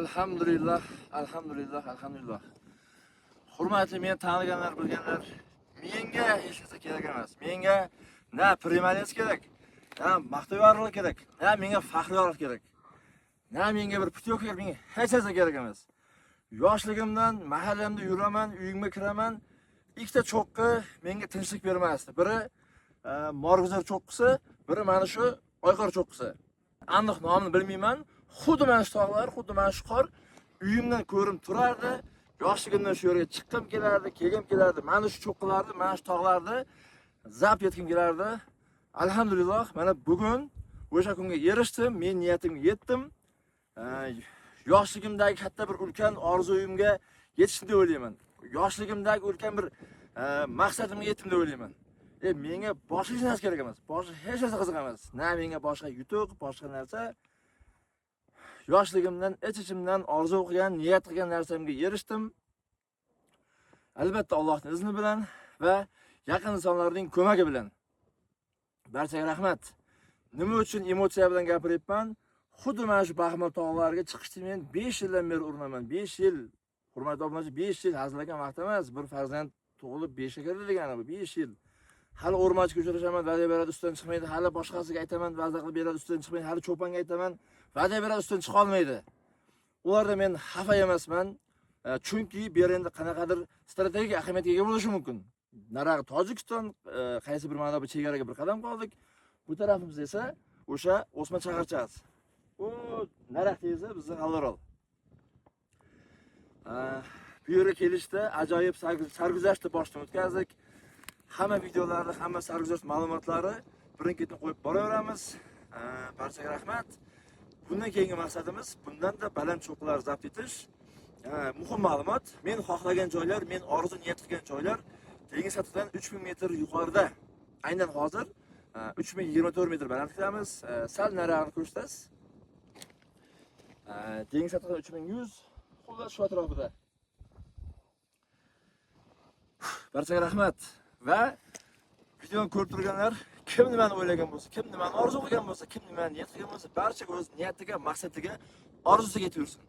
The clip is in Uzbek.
Alhamdulillah, alhamdulillah, alhamdulillah. Hurmatli meni taniganlar, bilganlar, menga hech narsa kerak emas. Menga na primalens kerak, na maqtov yorug'lik kerak, na menga faxr yorug'lik kerak. Na menga bir putyok kerak, menga hech narsa kerak emas. Yoshligimdan mahallamda yuraman, uyimga kiraman. Ikkita cho'qqi menga tinchlik bermasdi. Biri Morg'izor cho'qqisi, biri mana shu Oyqor cho'qqisi. Aniq nomini bilmayman. Xuddi mana shu tog'lar, xuddi mana shu qor uyimdan ko'rinib turardi. Yoshligimdan shu yerga chiqqim kelardi, kelgim kelardi. Mana shu cho'qqilarni, mana shu tog'larni zabt etgim kelardi. Alhamdulillah, mana bugun o'sha kunga erishdim, men niyatimga yetdim. Yoshligimdagi katta bir ulkan orzuyimga yetishdim deb o'ylayman. Yoshligimdagi ulkan bir maqsadimga yetdim deb o'ylayman. Menga boshqa hech narsa kerak emas. Boshqa hech narsa qiziq emas. Na menga boshqa yutuq, boshqa narsa. Yoshligimdan, ich-ichimdan orzu qilgan, niyat qilgan narsamga erishdim. Albatta Allohning izni bilan va yaqin insonlarning ko'magi bilan. Barchaga rahmat. Nima uchun emotsiya bilan gapiryapman? Xuddi mana shu Baxmal tog'lariga chiqishni men 5 yildan beri urinaman. 5 yil, hurmatli obunachi, 5 yil hazilakam vaqt emas. Bir farzand tug'ilib 5 ga kirdi degani bu 5 yil. Hali o'rmachiga uchrashaman, va'da beradi, ustidan chiqmaydi. Hali boshqasiga aytaman, va'da qilib beradi, ustidan chiqmaydi. Hali cho'ponga aytaman, va'da beradi, ustidan chiqa olmaydi. Ularda men xafa emasman. Chunki bu yer endi qanaqadir strategik ahamiyatga ega bo'lishi mumkin. Narag'i Tojikiston, qaysi bir mana bu chegaraga bir qadam qoldik. Bu tarafimiz esa o'sha O'sma shaharchasi. U naraqda esa bizning Alorol. Bu yerga kelishda ajoyib sarguzashtni boshdan o'tkazdik. Hamma videolarni, hamma sarguzasht ma'lumotlari birin-ketin qo'yib boraveramiz. Barchaga rahmat. Bundan keyingi maqsadimiz bundan-da baland cho'qqilar zabt etish. Muhim ma'lumot, men xohlagan joylar, men orzu niyat qilgan joylar dengiz sathidan 3000 metr yuqorida. Aynan hozir 3024 metr balandlikdamiz. Sal narig'ini ko'rsatasiz. Dengiz sathidan 3100, xullas shu atrofida. Barchaga rahmat. Va videoni ko'rib turganlar, kim nimani o'ylagan bo'lsa, kim nimani orzu qilgan bo'lsa, kim nimani niyat qilgan bo'lsa, barcha o'z niyatiga, maqsadiga, orzusiga yetib yursin.